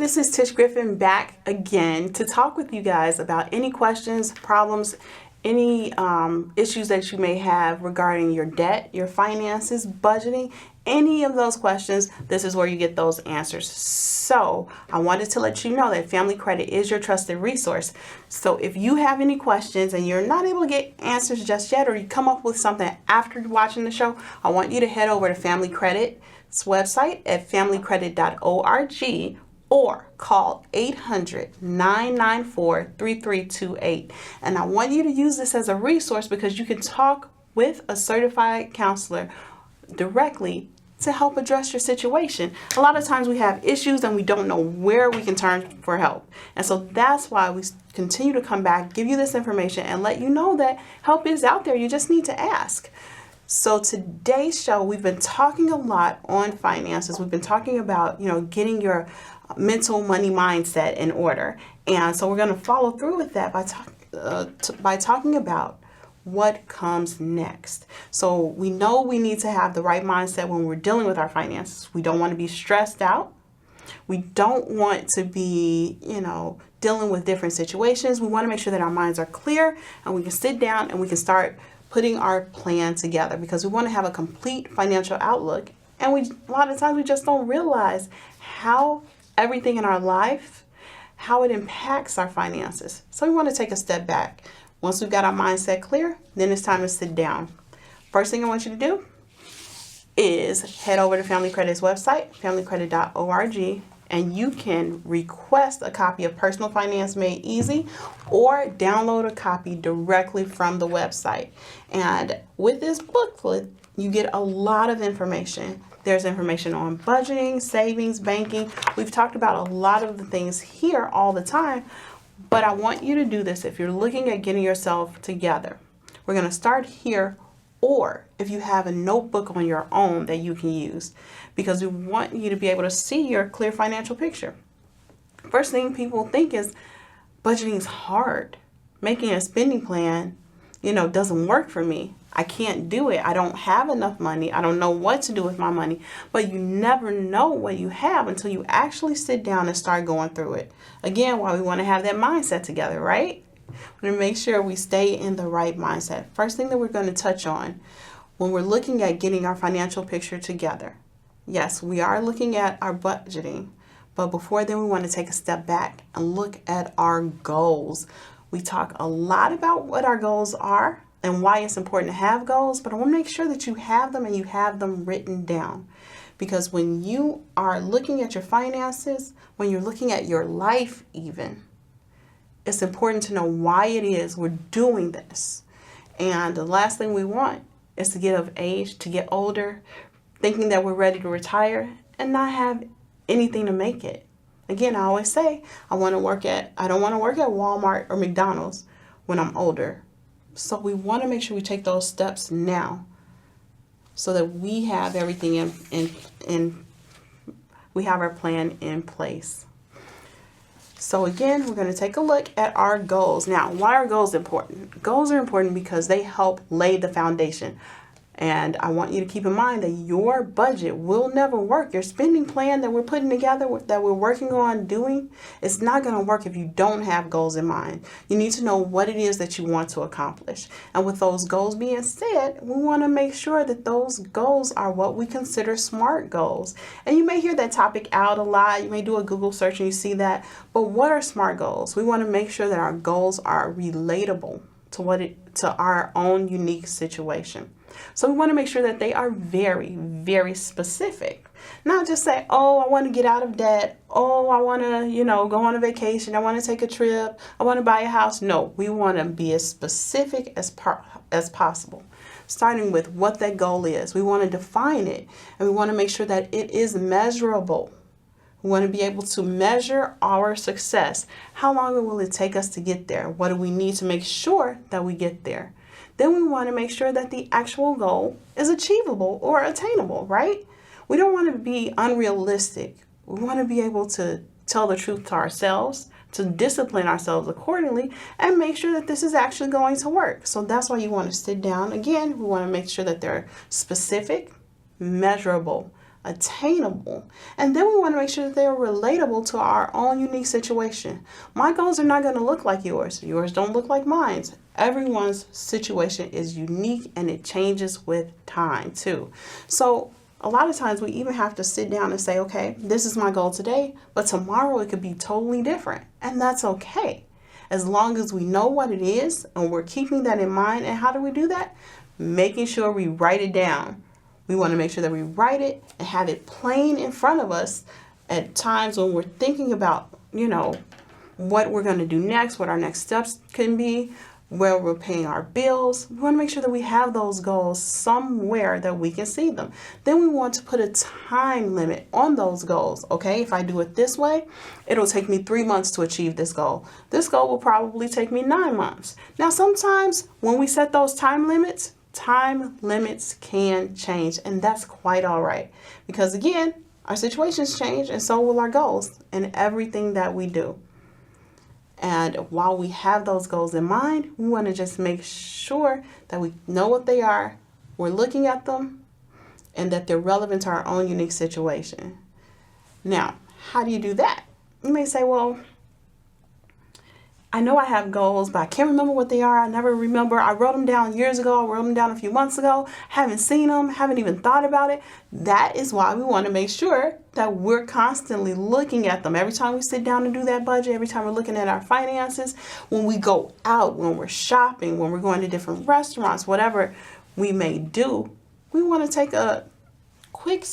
this is Tish Griffin back again to talk with you guys about any questions, problems, any issues that you may have regarding your debt, your finances, budgeting, any of those questions. This is where you get those answers. So I wanted to let you know that Family Credit is your trusted resource. So if you have any questions and you're not able to get answers just yet, or you come up with something after watching the show, I want you to head over to Family Credit's website at familycredit.org or call 800-994-3328. And I want you to use this as a resource because you can talk with a certified counselor directly to help address your situation. A lot of times we have issues and we don't know where we can turn for help. And so that's why we continue to come back, give you this information, and let you know that help is out there. You just need to ask. So today's show, we've been talking a lot on finances. We've been talking about, getting your mental money mindset in order. And so we're going to follow through with that by talking about what comes next. So we know we need to have the right mindset when we're dealing with our finances. We don't want to be stressed out. We don't want to be, dealing with different situations. We want to make sure that our minds are clear and we can sit down and we can start putting our plan together because we want to have a complete financial outlook. And a lot of times we just don't realize how everything in our life, how it impacts our finances. So we want to take a step back. Once we've got our mindset clear, then it's time to sit down. First thing I want you to do is head over to Family Credit's website, familycredit.org, and you can request a copy of Personal Finance Made Easy or download a copy directly from the website. And with this booklet, you get a lot of information. There's information on budgeting, savings, banking. We've talked about a lot of the things here all the time, but I want you to do this if you're looking at getting yourself together. We're going to start here, or if you have a notebook on your own that you can use, because we want you to be able to see your clear financial picture. First thing people think is budgeting is hard. Making a spending plan, doesn't work for me. I can't do it. I don't have enough money. I don't know what to do with my money. But you never know what you have until you actually sit down and start going through it. Again, why we want to have that mindset together, right? We want to make sure we stay in the right mindset. First thing that we're going to touch on when we're looking at getting our financial picture together. Yes, we are looking at our budgeting. But before then, we want to take a step back and look at our goals. We talk a lot about what our goals are and why it's important to have goals, but I want to make sure that you have them and you have them written down. Because when you are looking at your finances, when you're looking at your life even, it's important to know why it is we're doing this. And the last thing we want is to get of age, to get older, thinking that we're ready to retire and not have anything to make it. Again, I always say I don't want to work at Walmart or McDonald's when I'm older. So we want to make sure we take those steps now so that we have everything we have our plan in place. So again, we're going to take a look at our goals. Now, why are goals important? Goals are important because they help lay the foundation. And I want you to keep in mind that your budget will never work. Your spending plan that we're putting together, that we're working on doing, it's not going to work if you don't have goals in mind. You need to know what it is that you want to accomplish. And with those goals being said, we want to make sure that those goals are what we consider SMART goals. And you may hear that topic out a lot. You may do a Google search and you see that. But what are SMART goals? We want to make sure that our goals are relatable to our own unique situation. So we want to make sure that they are very, very specific. Not just say, oh, I want to get out of debt. Oh, I want to, go on a vacation. I want to take a trip. I want to buy a house. No, we want to be as specific as possible, starting with what that goal is. We want to define it, and we want to make sure that it is measurable. We want to be able to measure our success. How long will it take us to get there? What do we need to make sure that we get there? Then we want to make sure that the actual goal is achievable or attainable, right? We don't want to be unrealistic. We want to be able to tell the truth to ourselves, to discipline ourselves accordingly, and make sure that this is actually going to work. So that's why you want to sit down. Again, we want to make sure that they're specific, measurable, attainable. And then we want to make sure that they are relatable to our own unique situation. My goals are not going to look like yours. Yours don't look like mine. Everyone's situation is unique and it changes with time too. So a lot of times we even have to sit down and say, okay, this is my goal today, but tomorrow it could be totally different. And that's okay. As long as we know what it is and we're keeping that in mind. And how do we do that? Making sure we write it down. We want to make sure that we write it and have it plain in front of us at times when we're thinking about, what we're going to do next, what our next steps can be, where we're paying our bills. We want to make sure that we have those goals somewhere that we can see them. Then we want to put a time limit on those goals. Okay, if I do it this way, it'll take me 3 months to achieve this goal. This goal will probably take me 9 months. Now, sometimes when we set those time limits can change, and that's quite all right. Because again, our situations change and so will our goals and everything that we do. And while we have those goals in mind, we want to just make sure that we know what they are, we're looking at them, and that they're relevant to our own unique situation. Now, how do you do that? You may say, well, I know I have goals, but I can't remember what they are. I never remember. I wrote them down years ago. I wrote them down a few months ago. Haven't seen them. Haven't even thought about it. That is why we want to make sure that we're constantly looking at them. Every time we sit down and do that budget, every time we're looking at our finances, when we go out, when we're shopping, when we're going to different restaurants, whatever we may do, we want to take a quick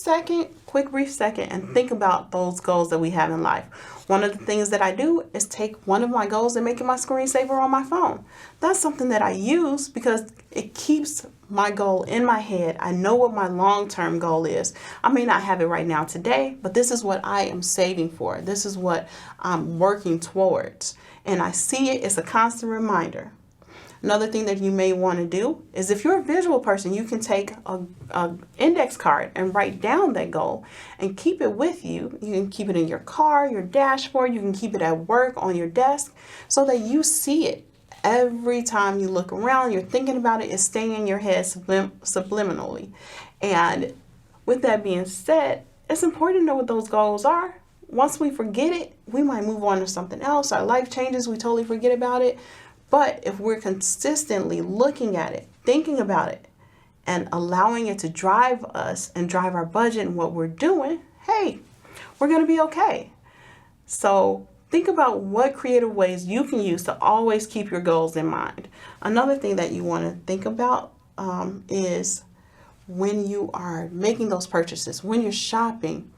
brief second and think about those goals that we have in life. One of the things that I do is take one of my goals and make it my screensaver on my phone. That's something that I use because it keeps my goal in my head. I know what my long-term goal is. I may not have it right now today, but this is what I am saving for. This is what I'm working towards. And I see it as a constant reminder. Another thing that you may want to do is if you're a visual person, you can take a index card and write down that goal and keep it with you. You can keep it in your car, your dashboard. You can keep it at work, on your desk, so that you see it every time you look around. You're thinking about it. It's staying in your head subliminally. And with that being said, it's important to know what those goals are. Once we forget it, we might move on to something else. Our life changes. We totally forget about it. But if we're consistently looking at it, thinking about it, and allowing it to drive us and drive our budget and what we're doing, hey, we're going to be okay. So think about what creative ways you can use to always keep your goals in mind. Another thing that you want to think about is when you are making those purchases, when you're shopping.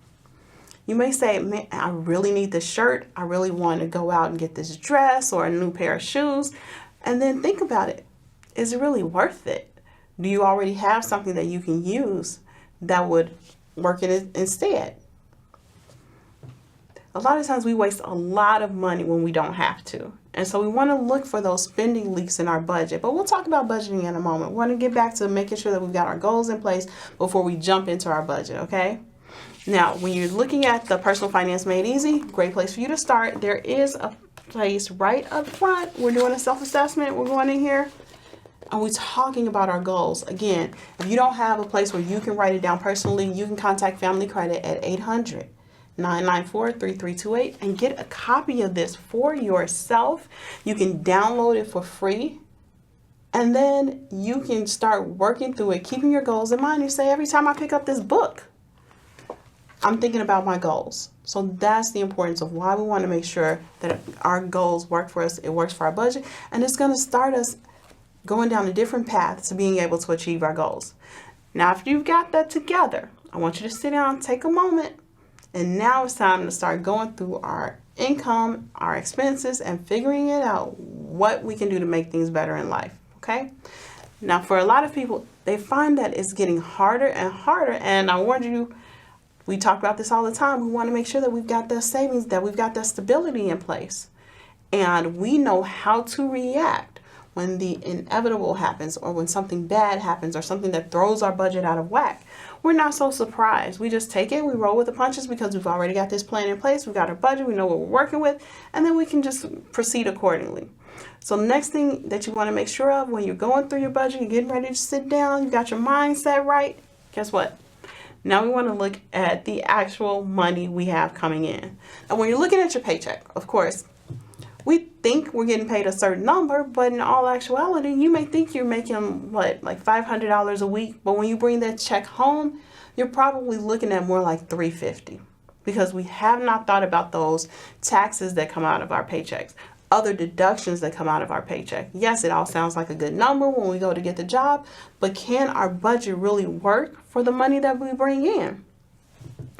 You may say, man, I really need this shirt. I really want to go out and get this dress or a new pair of shoes. And then think about it. Is it really worth it? Do you already have something that you can use that would work in it instead? A lot of times we waste a lot of money when we don't have to. And so we want to look for those spending leaks in our budget. But we'll talk about budgeting in a moment. We want to get back to making sure that we've got our goals in place before we jump into our budget, okay? Now, when you're looking at the Personal Finance Made Easy, great place for you to start. There is a place right up front. We're doing a self-assessment. We're going in here and we're talking about our goals. Again, if you don't have a place where you can write it down personally, you can contact Family Credit at 800-994-3328 and get a copy of this for yourself. You can download it for free. And then you can start working through it, keeping your goals in mind. You say, every time I pick up this book, I'm thinking about my goals. So that's the importance of why we want to make sure that our goals work for us. It works for our budget. And it's going to start us going down a different path to being able to achieve our goals. Now, if you've got that together, I want you to sit down, take a moment. And now it's time to start going through our income, our expenses, and figuring it out what we can do to make things better in life. Okay? Now, for a lot of people, they find that it's getting harder and harder. And I warned you, we talk about this all the time. We want to make sure that we've got the savings, that we've got the stability in place. And we know how to react when the inevitable happens or when something bad happens or something that throws our budget out of whack. We're not so surprised. We just take it, we roll with the punches because we've already got this plan in place. We've got our budget, we know what we're working with, and then we can just proceed accordingly. So next thing that you want to make sure of when you're going through your budget, you're getting ready to sit down, you got your mindset right, guess what? Now we want to look at the actual money we have coming in. And when you're looking at your paycheck, of course, we think we're getting paid a certain number, but in all actuality, you may think you're making like $500 a week, but when you bring that check home, you're probably looking at more like $350, because we have not thought about those taxes that come out of our paychecks, other deductions that come out of our paycheck. Yes, it all sounds like a good number when we go to get the job, but can our budget really work for the money that we bring in?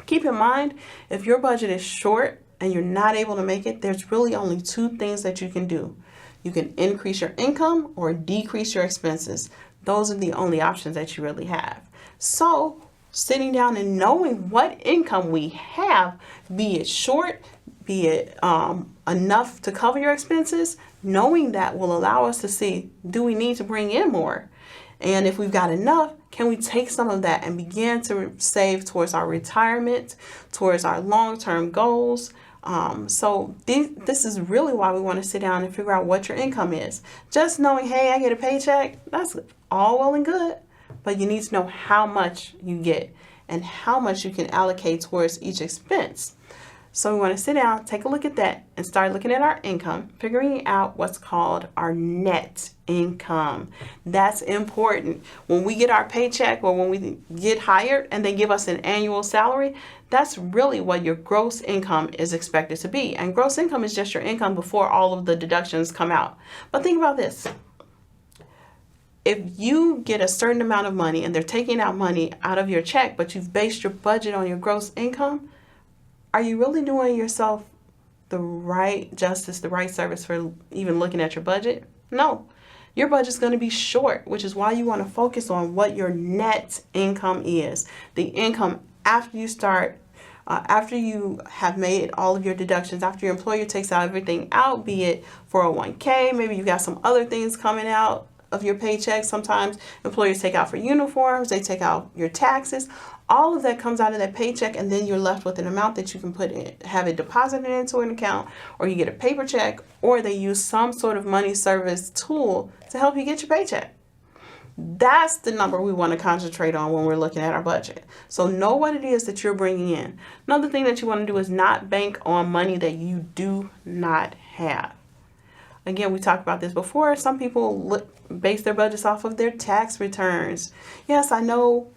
Keep in mind, if your budget is short and you're not able to make it, there's really only two things that you can do. You can increase your income or decrease your expenses. Those are the only options that you really have. So sitting down and knowing what income we have, be it short, be it enough to cover your expenses, knowing that will allow us to see, do we need to bring in more? And if we've got enough, can we take some of that and begin to save towards our retirement, towards our long-term goals? So this is really why we want to sit down and figure out what your income is. Just knowing, hey, I get a paycheck, that's all well and good, but you need to know how much you get and how much you can allocate towards each expense. So we want to sit down, take a look at that, and start looking at our income, figuring out what's called our net income. That's important. When we get our paycheck or when we get hired and they give us an annual salary, that's really what your gross income is expected to be. And gross income is just your income before all of the deductions come out. But think about this. If you get a certain amount of money and they're taking out money out of your check, but you've based your budget on your gross income, are you really doing yourself the right justice, the right service for even looking at your budget? No. Your budget's going to be short, which is why you want to focus on what your net income is. The income after you start, after you have made all of your deductions, after your employer takes out everything out, be it 401k, maybe you've got some other things coming out of your paycheck. Sometimes employers take out for uniforms, they take out your taxes. All of that comes out of that paycheck, and then you're left with an amount that you can put in, have it deposited into an account, or you get a paper check, or they use some sort of money service tool to help you get your paycheck. That's the number we want to concentrate on when we're looking at our budget. So know what it is that you're bringing in. Another thing that you want to do is not bank on money that you do not have. Again, we talked about this before. Some people base their budgets off of their tax returns. Yes, I know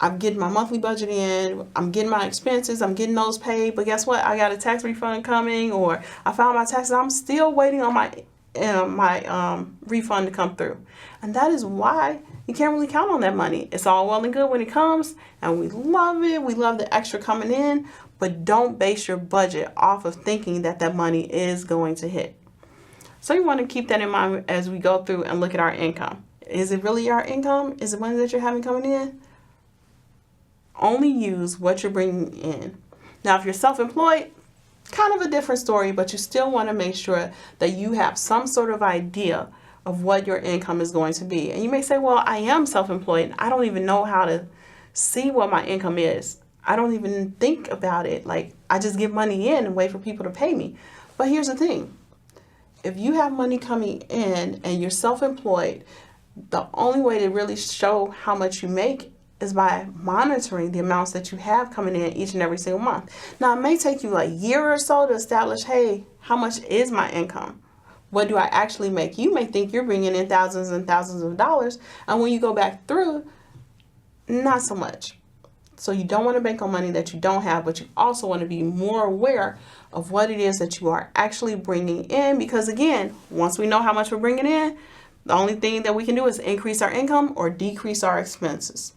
I'm getting my monthly budget in, I'm getting my expenses, I'm getting those paid, but guess what? I got a tax refund coming, or I filed my taxes, I'm still waiting on my refund to come through. And that is why you can't really count on that money. It's all well and good when it comes, and we love it. We love the extra coming in, but don't base your budget off of thinking that that money is going to hit. So you want to keep that in mind as we go through and look at our income. Is it really our income? Is it money that you're having coming in? Only use what you're bringing in. Now, if you're self-employed, kind of a different story, but you still want to make sure that you have some sort of idea of what your income is going to be. And you may say, well, I am self-employed, and I don't even know how to see what my income is. I don't even think about it. Like, I just give money in and wait for people to pay me. But here's the thing. If you have money coming in and you're self-employed, the only way to really show how much you make is by monitoring the amounts that you have coming in each and every single month. Now, it may take you a year or so to establish, hey, how much is my income? What do I actually make? You may think you're bringing in thousands and thousands of dollars, and when you go back through, not so much. So you don't want to bank on money that you don't have, but you also want to be more aware of what it is that you are actually bringing in, because again, once we know how much we're bringing in, the only thing that we can do is increase our income or decrease our expenses.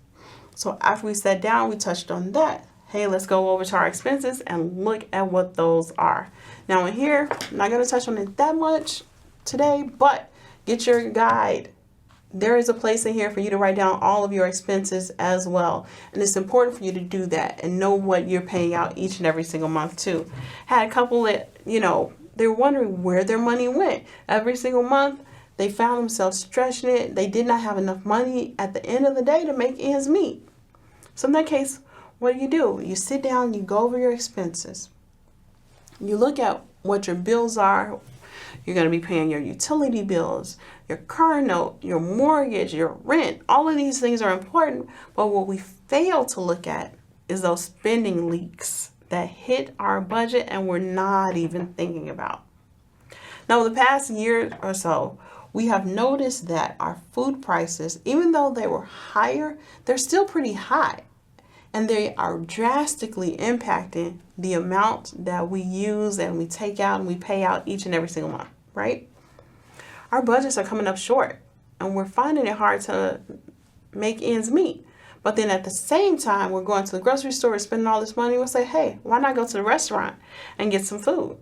So after we sat down, we touched on that. Hey, let's go over to our expenses and look at what those are. Now in here, I'm not going to touch on it that much today, but get your guide. There is a place in here for you to write down all of your expenses as well. And it's important for you to do that and know what you're paying out each and every single month too. Had a couple that, they're wondering where their money went. Every single month, they found themselves stretching it. They did not have enough money at the end of the day to make ends meet. So in that case, what do? You sit down, you go over your expenses. You look at what your bills are. You're going to be paying your utility bills, your car note, your mortgage, your rent. All of these things are important, but what we fail to look at is those spending leaks that hit our budget and we're not even thinking about. Now, over the past year or so, we have noticed that our food prices, even though they were higher, they're still pretty high. And they are drastically impacting the amount that we use and we take out and we pay out each and every single month, right? Our budgets are coming up short and we're finding it hard to make ends meet. But then at the same time, we're going to the grocery store and spending all this money. We'll say, hey, why not go to the restaurant and get some food?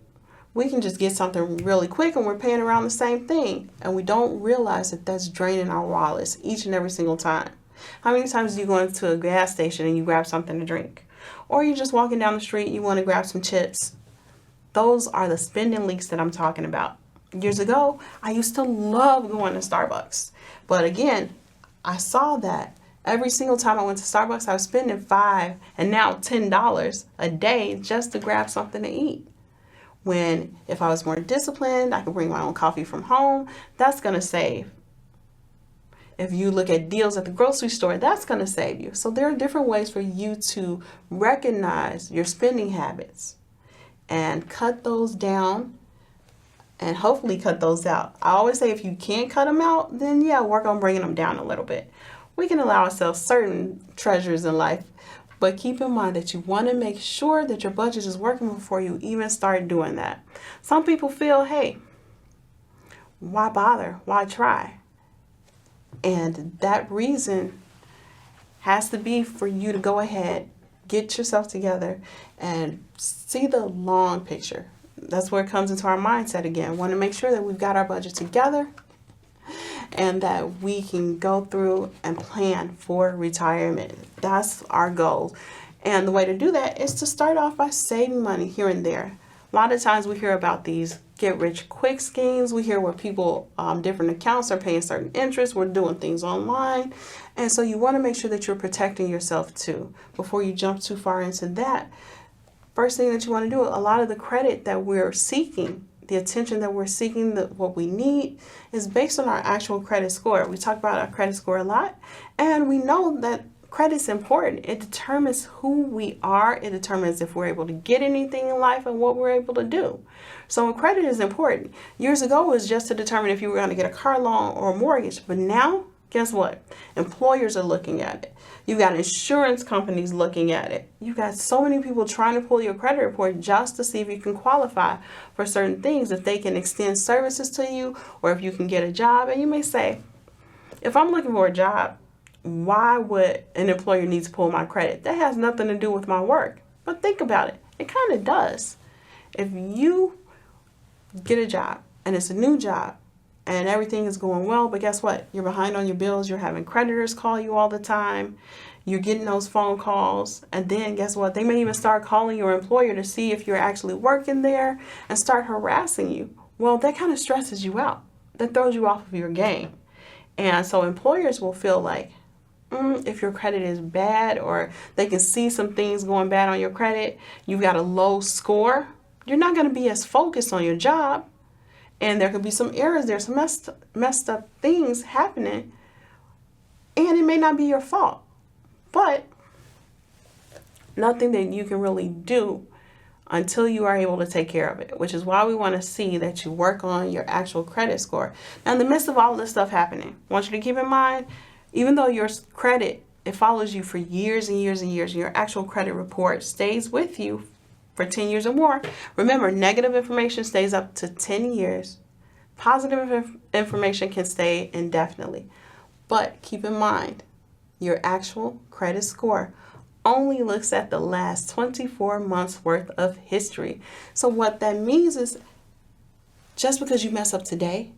We can just get something really quick and we're paying around the same thing. And we don't realize that that's draining our wallets each and every single time. How many times do you go into a gas station and you grab something to drink? Or you're just walking down the street, you want to grab some chips. Those are the spending leaks that I'm talking about. Years ago, I used to love going to Starbucks. But again, I saw that every single time I went to Starbucks, I was spending $5 and now $10 a day just to grab something to eat. When if I was more disciplined, I could bring my own coffee from home. That's going to save. If you look at deals at the grocery store, that's going to save you. So there are different ways for you to recognize your spending habits and cut those down and hopefully cut those out. I always say if you can't cut them out, then yeah, work on bringing them down a little bit. We can allow ourselves certain treasures in life, but keep in mind that you want to make sure that your budget is working before you even start doing that. Some people feel, hey, why bother? Why try? And that reason has to be for you to go ahead, get yourself together, and see the long picture. That's where it comes into our mindset again. Want to make sure that we've got our budget together and that we can go through and plan for retirement. That's our goal. And the way to do that is to start off by saving money here and there. A lot of times we hear about these get rich quick schemes. We hear where people, different accounts are paying certain interest. We're doing things online. And so you want to make sure that you're protecting yourself too. Before you jump too far into that, first thing that you want to do, a lot of the credit that we're seeking, the attention that we're seeking, what we need is based on our actual credit score. We talk about our credit score a lot, and we know that credit's important. It determines who we are. It determines if we're able to get anything in life and what we're able to do. So credit is important. Years ago, it was just to determine if you were going to get a car loan or a mortgage. But now, guess what? Employers are looking at it. You've got insurance companies looking at it. You've got so many people trying to pull your credit report just to see if you can qualify for certain things, if they can extend services to you, or if you can get a job. And you may say, if I'm looking for a job, why would an employer need to pull my credit? That has nothing to do with my work. But think about it. It kind of does. If you get a job and it's a new job and everything is going well, but guess what? You're behind on your bills. You're having creditors call you all the time. You're getting those phone calls. And then guess what? They may even start calling your employer to see if you're actually working there and start harassing you. Well, that kind of stresses you out. That throws you off of your game. And so employers will feel like, if your credit is bad, or they can see some things going bad on your credit, you've got a low score, you're not going to be as focused on your job. And there could be some errors there, some messed up things happening. And it may not be your fault, but nothing that you can really do until you are able to take care of it, which is why we want to see that you work on your actual credit score. Now, in the midst of all this stuff happening, I want you to keep in mind, even though your credit, it follows you for years and years and years, and your actual credit report stays with you for 10 years or more. Remember, negative information stays up to 10 years. Positive information can stay indefinitely. But keep in mind, your actual credit score only looks at the last 24 months worth of history. So what that means is just because you mess up today,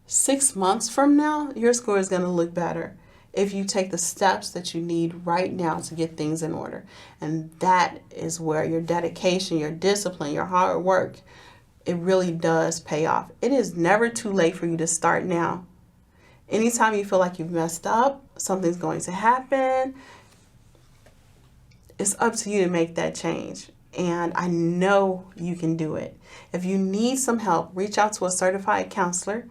6 months from now, your score is going to look better if you take the steps that you need right now to get things in order. And that is where your dedication, your discipline, your hard work, it really does pay off. It is never too late for you to start now. Anytime you feel like you've messed up, something's going to happen, it's up to you to make that change. And I know you can do it. If you need some help, reach out to a certified counselor.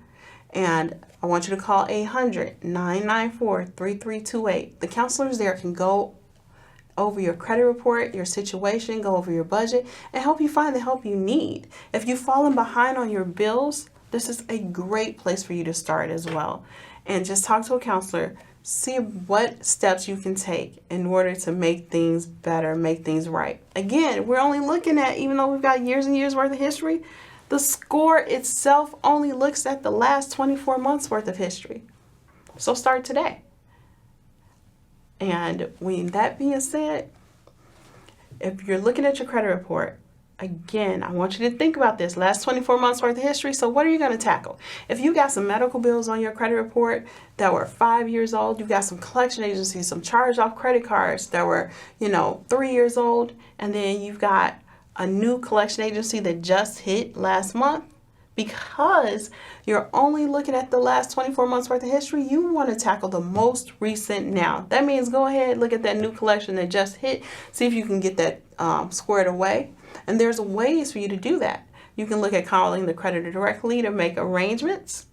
And I want you to call 800-994-3328. The counselors there can go over your credit report, your situation, go over your budget, and help you find the help you need. If you've fallen behind on your bills, this is a great place for you to start as well. And just talk to a counselor, see what steps you can take in order to make things better, make things right. Again, we're only looking at, even though we've got years and years worth of history, the score itself only looks at the last 24 months worth of history. So start today. And with that being said, if you're looking at your credit report, again, I want you to think about this last 24 months worth of history. So what are you going to tackle? If you got some medical bills on your credit report that were 5 years old, you got some collection agencies, some charged off credit cards that were, 3 years old, and then you've got a new collection agency that just hit last month, because you're only looking at the last 24 months worth of history, you want to tackle the most recent now. That means go ahead, look at that new collection that just hit, see if you can get that squared away. And there's ways for you to do that. You can look at calling the creditor directly to make arrangements,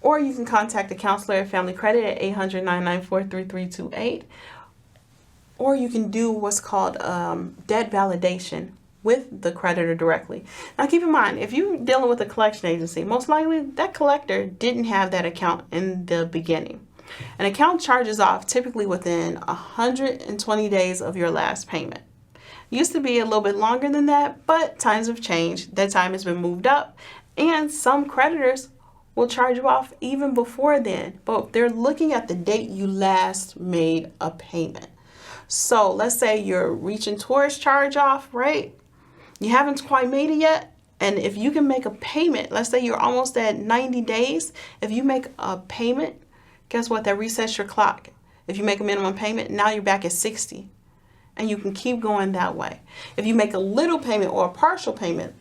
or you can contact the counselor at Family Credit at 800-994-3328, or you can do what's called debt validation with the creditor directly. Now keep in mind, if you're dealing with a collection agency, most likely that collector didn't have that account in the beginning. An account charges off typically within 120 days of your last payment. Used to be a little bit longer than that, but times have changed. That time has been moved up, and some creditors will charge you off even before then, but they're looking at the date you last made a payment. So let's say you're reaching towards charge off, right? You haven't quite made it yet. And if you can make a payment, let's say you're almost at 90 days. If you make a payment, guess what? That resets your clock. If you make a minimum payment, now you're back at 60. And you can keep going that way. If you make a little payment or a partial payment,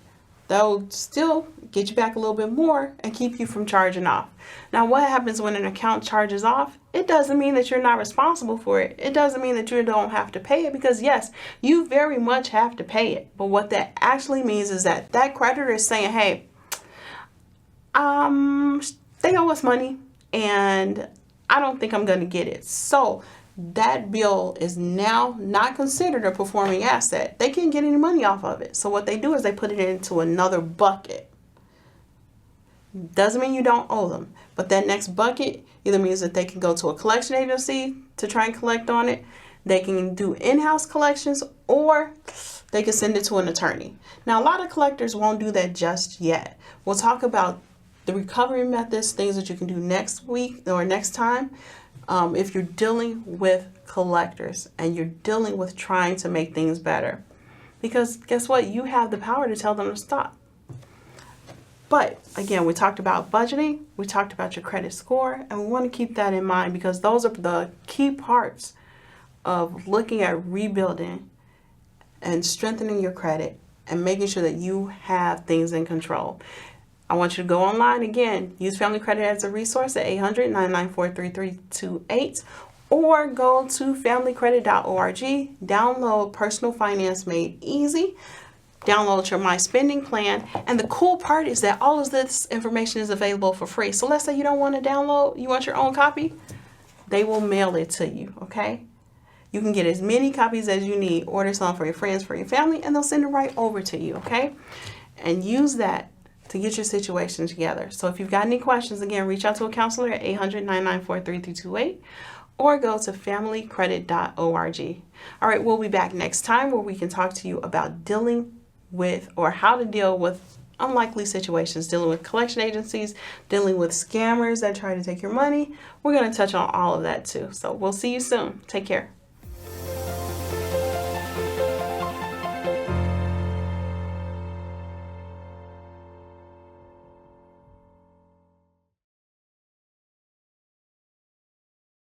that'll still get you back a little bit more and keep you from charging off. Now, what happens when an account charges off? It doesn't mean that you're not responsible for it. It doesn't mean that you don't have to pay it, because yes, you very much have to pay it. But what that actually means is that that creditor is saying, hey, they owe us money and I don't think I'm going to get it. So that bill is now not considered a performing asset. They can't get any money off of it. So what they do is they put it into another bucket. Doesn't mean you don't owe them, but that next bucket either means that they can go to a collection agency to try and collect on it. They can do in-house collections, or they can send it to an attorney. Now, a lot of collectors won't do that just yet. We'll talk about the recovery methods, things that you can do next week or next time. If you're dealing with collectors and you're dealing with trying to make things better, because guess what? You have the power to tell them to stop. But again, we talked about budgeting, we talked about your credit score, and we want to keep that in mind, because those are the key parts of looking at rebuilding and strengthening your credit and making sure that you have things in control. I want you to go online again, use Family Credit as a resource at 800-994-3328, or go to familycredit.org, download Personal Finance Made Easy, download your My Spending Plan, and the cool part is that all of this information is available for free. So let's say you don't want to download, you want your own copy, they will mail it to you, okay? You can get as many copies as you need, order some for your friends, for your family, and they'll send it right over to you, okay? And use that to get your situation together. So if you've got any questions, again, reach out to a counselor at 800-994-3328 or go to familycredit.org. All right, we'll be back next time where we can talk to you about dealing with, or how to deal with, unlikely situations, dealing with collection agencies, dealing with scammers that try to take your money. We're going to touch on all of that too. So we'll see you soon. Take care.